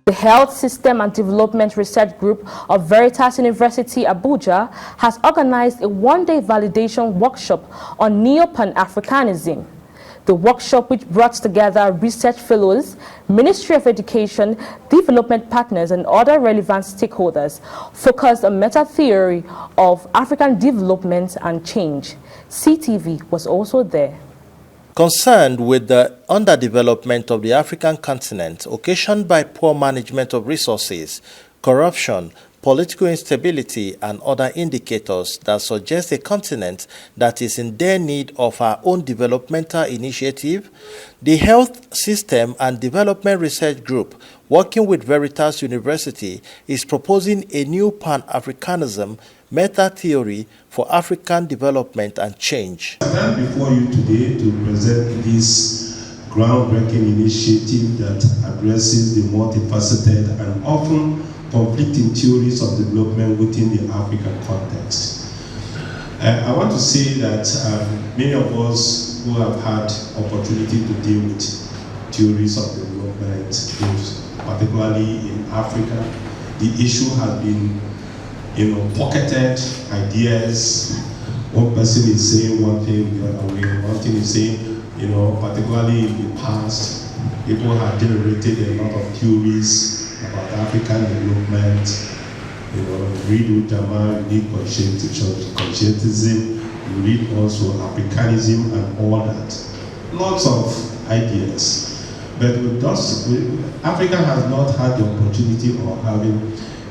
The Health System and Development Research Group of Veritas University, Abuja, has organized a one-day validation workshop on Neo-Pan-Africanism. The workshop, which brought together research fellows, Ministry of Education, development partners, and other relevant stakeholders, focused on meta-theory of African development and change. CTV was also there. Concerned with the underdevelopment of the African continent occasioned by poor management of resources, corruption, political instability, and other indicators that suggest a continent that is in dire need of our own developmental initiative, the Health System and Development Research Group, working with Veritas University, is proposing a new Pan-Africanism meta-theory for African development and change. I stand before you today to present this groundbreaking initiative that addresses the multifaceted and often conflicting theories of development within the African context. I want to say that many of us who have had opportunity to deal with theories of development, particularly in Africa, the issue has been pocketed ideas. One person is saying one thing the other way, one thing is saying, particularly in the past, people have generated a lot of theories about African development. Read Ujamaa, you read conscientism, you read also Africanism and all that. Lots of ideas. But Africa has not had the opportunity of having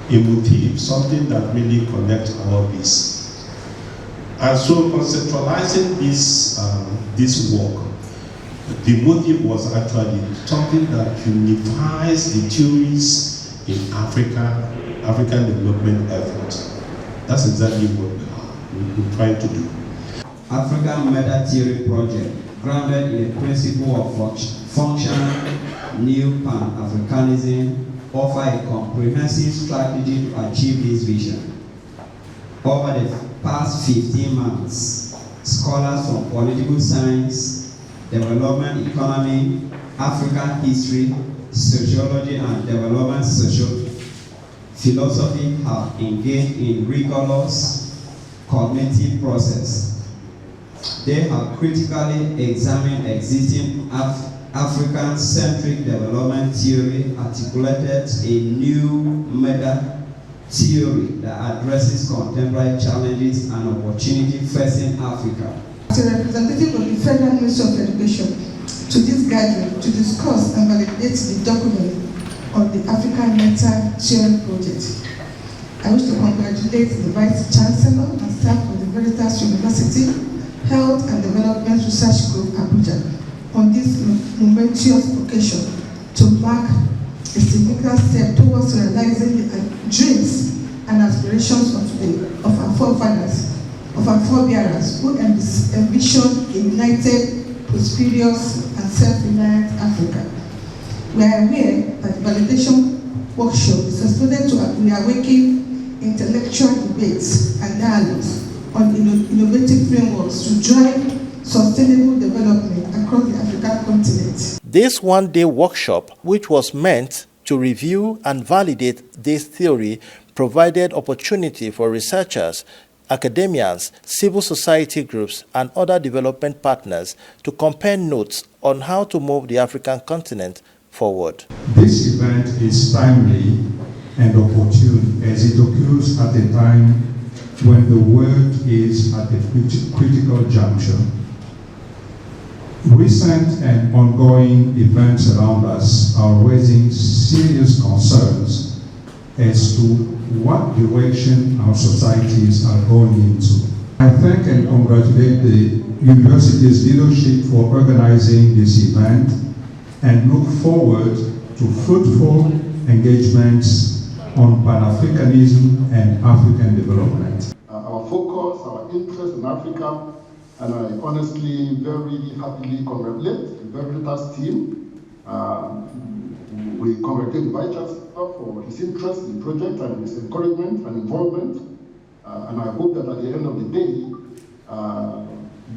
a motive, something that really connects all this. And so conceptualizing this work, the motive was actually something that unifies the theories in African development effort. That's exactly what we're trying to do. African Meta Theory Project, grounded in the principle of functional New Pan-Africanism, offer a comprehensive strategy to achieve this vision. Over the past 15 months, scholars from political science, development economy, African history, sociology, and development social philosophy have engaged in rigorous cognitive process. They have critically examined existing African-centric development theory, articulated a new meta-theory that addresses contemporary challenges and opportunities facing Africa. As a representative of the Federal Ministry of Education to this gathering to discuss and validate the document of the African Meta Theory Project, I wish to congratulate the Vice Chancellor and staff of the Veritas University Health and Development Research Group, Abuja, on this momentous occasion to mark a significant step towards realizing the dreams and aspirations of our forefathers, of our forebearers, who envisioned a united, prosperous, and self-reliant Africa. We are aware that the validation workshop is extended to reawaken intellectual debates and dialogues on innovative frameworks to drive sustainable development across the African continent. This one-day workshop, which was meant to review and validate this theory, provided opportunity for researchers, academians, civil society groups, and other development partners to compare notes on how to move the African continent forward. This event is timely and opportune as it occurs at a time when the world is at a critical juncture. Recent and ongoing events around us are raising serious concerns as to what direction our societies are going into. I thank and congratulate the university's leadership for organizing this event and look forward to fruitful engagements on Pan-Africanism and African development. Our focus, our interest in Africa, and I honestly very happily congratulate the Veritas team. We congratulate the Vice Chancellor for his interest in the project and his encouragement and involvement. And I hope that at the end of the day,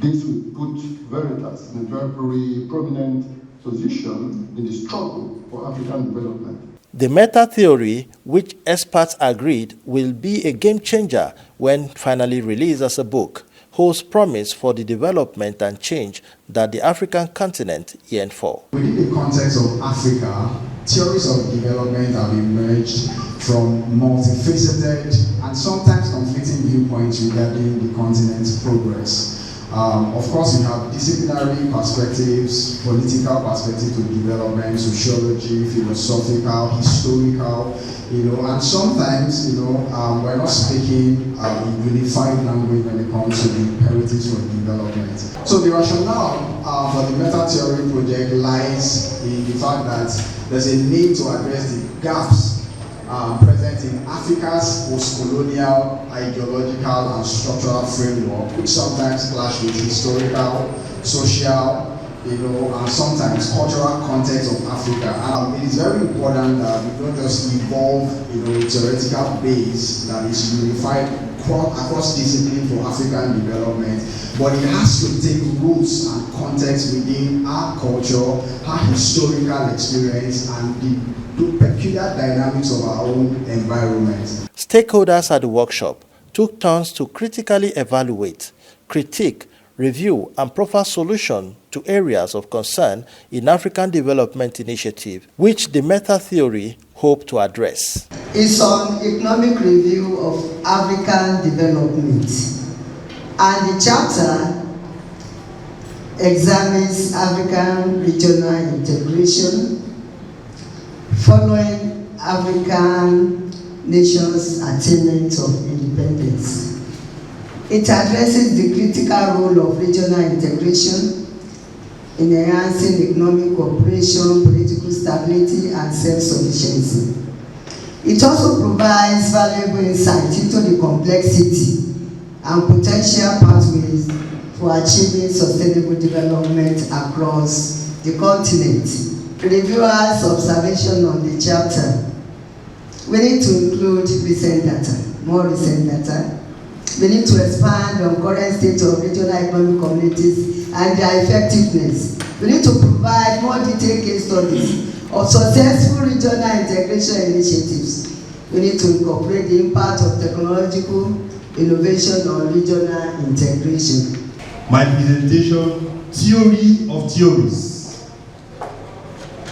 this will put Veritas in a very prominent position in the struggle for African development. The meta theory, which experts agreed will be a game changer when finally released as a book, holds promise for the development and change that the African continent yearned for. Within the context of Africa, theories of development have emerged from multifaceted and sometimes conflicting viewpoints regarding the continent's progress. Of course, we have disciplinary perspectives, political perspectives to development, sociology, philosophical, historical, and sometimes, we're not speaking in unified language when it comes to the imperatives for development. So the rationale for the meta theory project lies in the fact that there's a need to address the gaps present in Africa's post-colonial, ideological, and structural framework, which sometimes clash with historical, social, and sometimes cultural context of Africa. It is very important that we don't just evolve, a theoretical base that is unified across discipline for African development, but it has to take roots and context within our culture, our historical experience, and the peculiar dynamics of our own environment. Stakeholders at the workshop took turns to critically evaluate, critique, review, and proffer solutions to areas of concern in African Development Initiative, which the meta theory hoped to address. It's on economic review of African development, and the chapter examines African regional integration following African nations' attainment of independence. It addresses the critical role of regional integration in enhancing economic cooperation, political stability, and self-sufficiency. It also provides valuable insight into the complexity and potential pathways for achieving sustainable development across the continent. Reviewers' observation on the chapter: we need to include recent data, more recent data. We need to expand on current state of regional economic communities and their effectiveness. We need to provide more detailed case studies of successful regional integration initiatives. We need to incorporate the impact of technological innovation on regional integration. My presentation, Theory of Theories,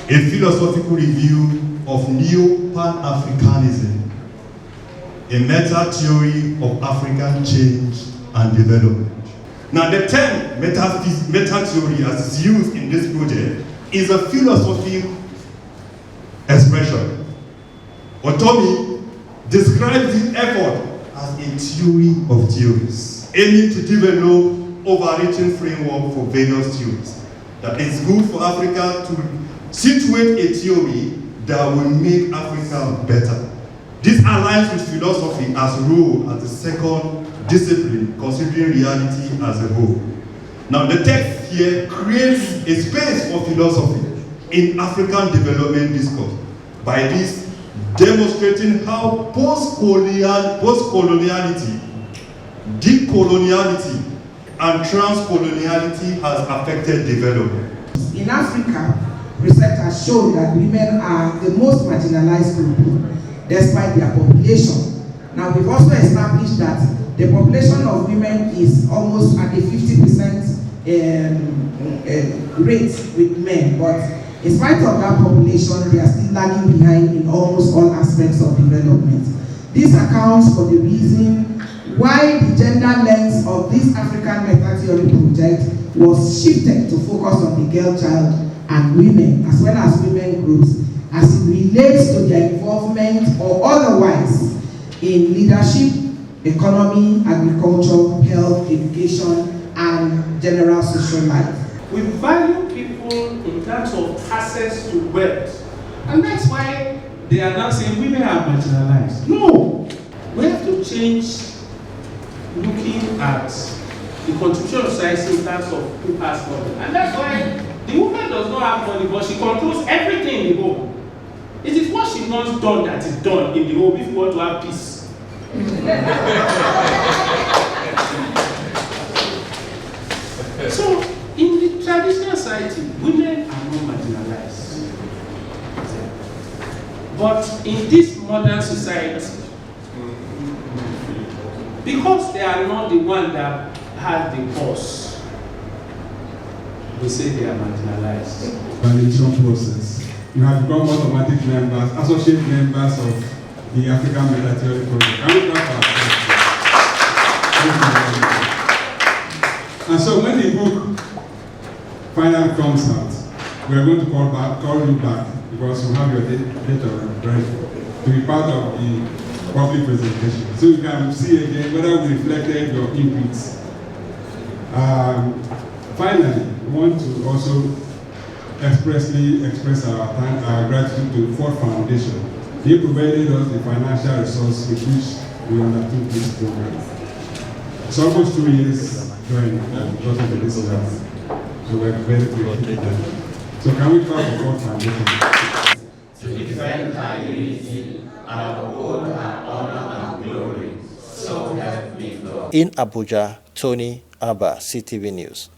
a philosophical review of Neo-Pan-Africanism, a meta-theory of African change and development. Now, the term meta-theory as is used in this project is a philosophical expression. Otomi describes the effort as a theory of theories, aiming to develop overarching framework for various theories. That is good for Africa to situate a theory that will make Africa better. This aligns with philosophy as role as the second discipline, considering reality as a whole. Now, the text here creates a space for philosophy in African development discourse by this demonstrating how post-coloniality, decoloniality, and transcoloniality has affected development. In Africa, research has shown that women are the most marginalized group despite their population. Now, we've also established that the population of women is almost at a 50% rate with men, but in spite of that population, they are still lagging behind in almost all aspects of development. This accounts for the reason why the gender lens of this African meta theory project was shifted to focus on the girl child and women, as well as women groups, as it relates to their involvement or otherwise in leadership, economy, agriculture, health, education, and general social life. We value people in terms of access to wealth, and that's why they are now saying women are marginalized. No, we have to change looking at the contribution of society in terms of who has money, and that's why the woman does not have money, but she controls everything in the home. It is what she wants done that is done in the home if you want to have peace. So, in the traditional society, women are not marginalized. But in this modern society, because they are not the one that has the boss, we say they are marginalized. Validation process. You have become automatic members, associate members of the African Meta Theory Project. Can we clap for ourselves? And so when the book finally comes out, we are going to call you back because you have your date of birth to be part of the public presentation. So you can see again whether we reflected your inputs. Finally, we want to also expressly express our gratitude to the Ford Foundation. They provided us the financial resource with which we undertook this program. It's almost 2 years going because of this level. So we're very grateful. So can we clap for Ford Foundation? To defend our unity and uphold our honor and glory, so help me God. In Abuja, Tony Abba, CTV News.